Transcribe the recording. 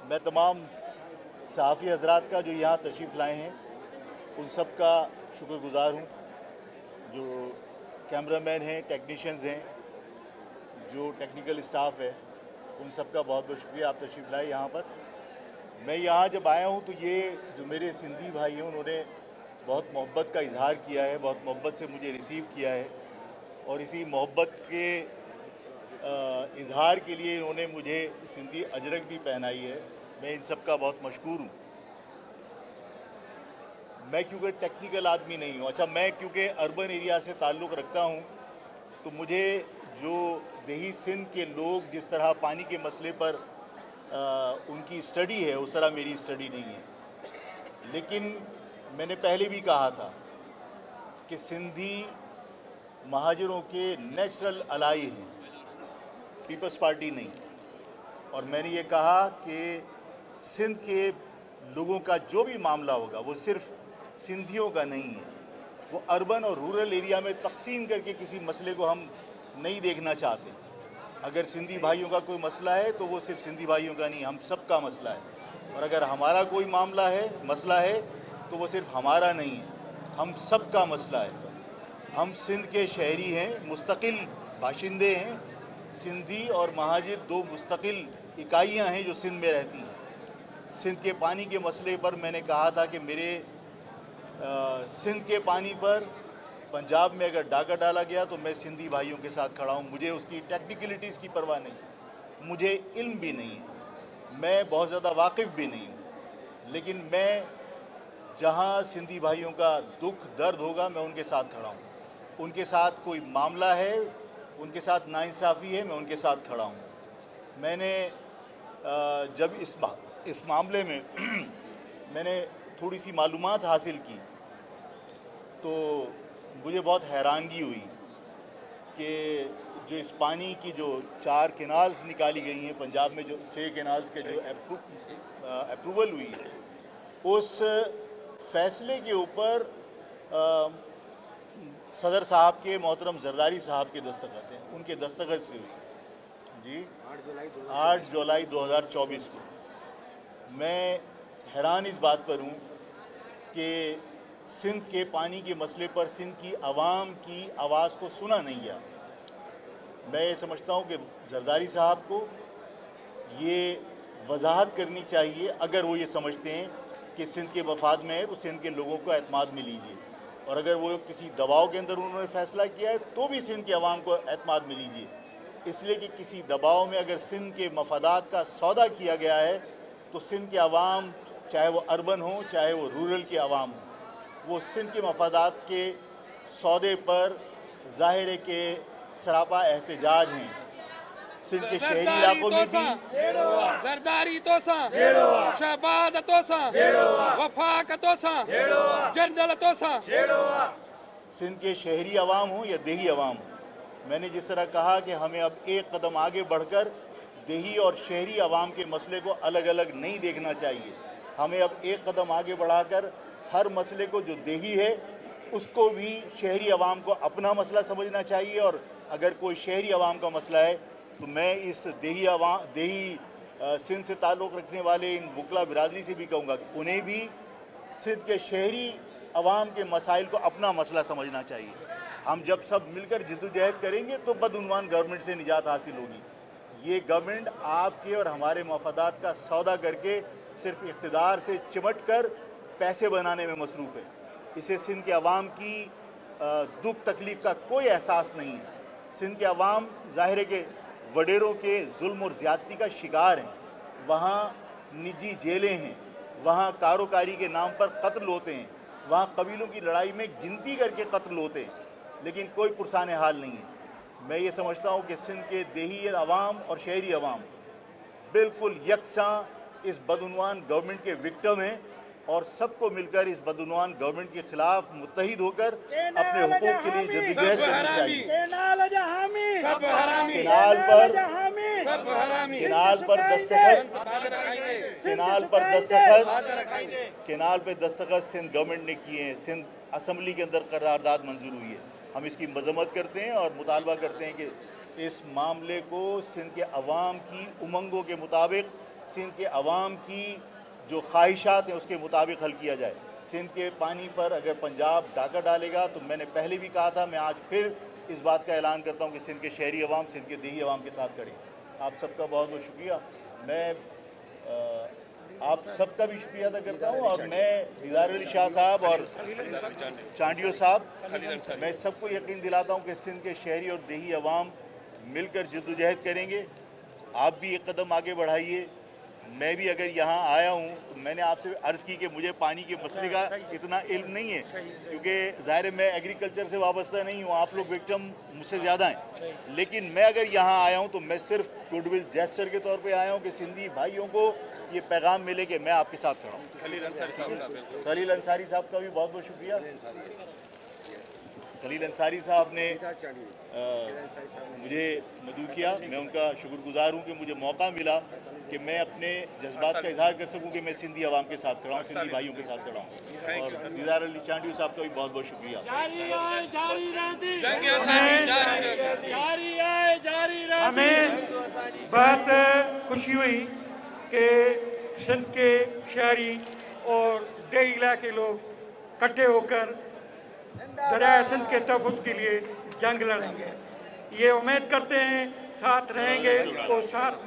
میں तमाम सहाफ़ी हजरात का जो यहाँ तशरीफ़ लाए हैं उन सब का शुक्रगुजार हूँ। जो कैमरामैन हैं, टेक्नीशियंस हैं, जो टेक्निकल स्टाफ है, उन सब का बहुत बहुत शुक्रिया, आप तशरीफ़ लाए यहाँ पर। मैं यहाँ जब आया हूँ तो ये जो मेरे सिंधी भाई हैं उन्होंने बहुत मोहब्बत का इजहार किया है, बहुत मोहब्बत से मुझे रिसीव किया है और इसी मोहब्बत के इजहार के लिए इन्होंने मुझे सिंधी अजरक भी पहनाई है। मैं इन सब का बहुत मशकूर हूँ। मैं क्योंकि टेक्निकल आदमी नहीं हूँ, अच्छा मैं क्योंकि अर्बन एरिया से ताल्लुक़ रखता हूँ तो मुझे जो देही सिंध के लोग जिस तरह पानी के मसले पर उनकी स्टडी है उस तरह मेरी स्टडी नहीं है। लेकिन मैंने पहले भी कहा था कि सिंधी महाजरों के नेचुरल अलाई हैं, पीपल्स पार्टी नहीं। और मैंने ये कहा कि सिंध के लोगों का जो भी मामला होगा वो सिर्फ सिंधियों का नहीं है, वो अर्बन और रूरल एरिया में तकसीम करके किसी मसले को हम नहीं देखना चाहते। अगर सिंधी भाइयों का कोई मसला है तो वो सिर्फ सिंधी भाइयों का नहीं, हम सब का मसला है। और अगर हमारा कोई मामला है, मसला है तो वो सिर्फ हमारा नहीं है, हम सब का मसला है। हम सिंध के शहरी हैं, मुस्तकिल बाशिंदे हैं। सिंधी और महाजिर दो मुस्तकिल इकाइयां हैं जो सिंध में रहती हैं। सिंध के पानी के मसले पर मैंने कहा था कि मेरे सिंध के पानी पर पंजाब में अगर डाका डाला गया तो मैं सिंधी भाइयों के साथ खड़ा हूं। मुझे उसकी टेक्निकलिटीज़ की परवाह नहीं, मुझे इल्म भी नहीं है, मैं बहुत ज़्यादा वाकिफ़ भी नहीं हूं। लेकिन मैं जहां सिंधी भाइयों का दुख दर्द होगा मैं उनके साथ खड़ा हूं। उनके साथ कोई मामला है, उनके साथ नाइंसाफ़ी है, मैं उनके साथ खड़ा हूं। मैंने जब इस मामले में मैंने थोड़ी सी मालूमात हासिल की तो मुझे बहुत हैरानगी हुई कि जो इस पानी की जो 4 कैनाल्स निकाली गई हैं पंजाब में, जो 6 कैनाल्स के जो अप्रूवल हुई है, उस फैसले के ऊपर सदर साहब के मोहतरम जरदारी साहब के दस्तखत हैं, उनके दस्तखत से हुई जी 8 जुलाई 2024 को। मैं हैरान इस बात पर हूँ कि सिंध के पानी के मसले पर सिंध की आवाम की आवाज़ को सुना नहीं गया। मैं ये समझता हूँ कि जरदारी साहब को ये वजाहत करनी चाहिए, अगर वो ये समझते हैं कि सिंध के मफाद में है तो सिंध के लोगों को एतमाद में लीजिए, और अगर वो किसी दबाव के अंदर उन्होंने फैसला किया है तो भी सिंध की आवाम को एतमाद में लीजिए। इसलिए कि किसी दबाव में अगर सिंध के मफादात का सौदा किया गया है तो सिंध के आवाम, चाहे वो अर्बन हो चाहे वो रूरल के आवाम हो, वो सिंध के मफादात के सौदे पर ज़ाहिर है कि सरापा एहतजाज हैं। सिंध के शहरी इलाकों में भी जरदारी तोसा, शहबाद तोसा, वफाक तोसा, जनरल तोसा। सिंध के शहरी अवाम हो या देही अवाम हो, मैंने जिस तरह कहा कि हमें अब एक कदम आगे बढ़कर देही और शहरी अवाम के मसले को अलग अलग नहीं देखना चाहिए। हमें अब एक कदम आगे बढ़ाकर हर मसले को जो देही है उसको भी शहरी अवाम को अपना मसला समझना चाहिए, और अगर कोई शहरी अवाम का मसला है तो मैं इस देही सिंध से ताल्लुक़ रखने वाले इन वकला बिरादरी से भी कहूँगा कि उन्हें भी सिंध के शहरी अवाम के मसाइल को अपना मसला समझना चाहिए। हम जब सब मिलकर जिद्दोजहद करेंगे तो बदउनवान गवर्नमेंट से निजात हासिल होगी। ये गवर्नमेंट आपके और हमारे मफादात का सौदा करके सिर्फ इख्तिदार से चिमट कर पैसे बनाने में मसरूफ़ है। इसे सिंध के अवाम की दुख तकलीफ का कोई एहसास नहीं है। सिंध के अवाम ज़ाहिर है कि वडेरों के जुल्म और ज़्यादती का शिकार हैं। वहाँ निजी जेलें हैं, वहाँ कारोकारी के नाम पर कत्ल होते हैं, वहाँ कबीलों की लड़ाई में गिनती करके कत्ल होते हैं, लेकिन कोई पुरसान हाल नहीं है। मैं ये समझता हूँ कि सिंध के देही अवाम और शहरी अवाम बिल्कुल यकसां इस बदउनवान गवर्नमेंट के विक्टिम हैं, और सबको मिलकर इस बदउनवान गवर्नमेंट के खिलाफ मुत्तहिद होकर अपने हुकूक के लिए जद्दोजहद करनी चाहिए। केनाल पर दस्तखत सिंध गवर्नमेंट ने किए हैं, सिंध असम्बली के अंदर करारदाद मंजूर हुई है। हम इसकी मजम्मत करते हैं और मुतालबा करते हैं कि इस मामले को सिंध के अवाम की उमंगों के मुताबिक سندھ کے عوام کی جو خواہشات ہیں اس کے مطابق حل کیا جائے. سندھ کے پانی پر اگر پنجاب ڈاکہ ڈالے گا تو میں نے پہلے بھی کہا تھا، میں آج پھر اس بات کا اعلان کرتا ہوں کہ سندھ کے شہری عوام سندھ کے دیہی عوام کے ساتھ کھڑے. آپ سب کا بہت بہت شکریہ. میں آپ سب کا بھی شکریہ ادا کرتا ہوں، اور میں دیدار علی شاہ صاحب اور چانڈیو صاحب، میں سب کو یقین دلاتا ہوں کہ سندھ کے شہری اور دیہی عوام مل کر جدوجہد کریں گے. آپ بھی ایک قدم آگے بڑھائیے. میں بھی اگر یہاں آیا ہوں تو میں نے آپ سے عرض کی کہ مجھے پانی کے مسئلے کا اتنا علم نہیں ہے، کیونکہ ظاہر ہے میں ایگریکلچر سے وابستہ نہیں ہوں، آپ لوگ وکٹم مجھ سے زیادہ ہیں. لیکن میں اگر یہاں آیا ہوں تو میں صرف گڈ ول جیسچر کے طور پہ آیا ہوں کہ سندھی بھائیوں کو یہ پیغام ملے کہ میں آپ کے ساتھ کھڑا ہوں. خلیل انصاری صاحب کا بھی بہت بہت شکریہ. خلیل انصاری صاحب نے مجھے مدعو کیا، میں ان کا شکر گزار ہوں کہ مجھے موقع ملا کہ میں اپنے جذبات کا اظہار کر سکوں کہ میں سندھی عوام کے ساتھ کھڑا ہوں، سندھی بھائیوں کے ساتھ کھڑا ہوں. اور دیدار علی چانڈیو صاحب کا بھی بہت بہت شکریہ. ہمیں بہت خوشی ہوئی کہ سندھ کے شہری اور دیہی علاقے لوگ اکٹھے ہو کر دریائے سندھ کے تحفظ کے لیے جنگ لڑیں گے. یہ امید کرتے ہیں ساتھ رہیں گے اور ساتھ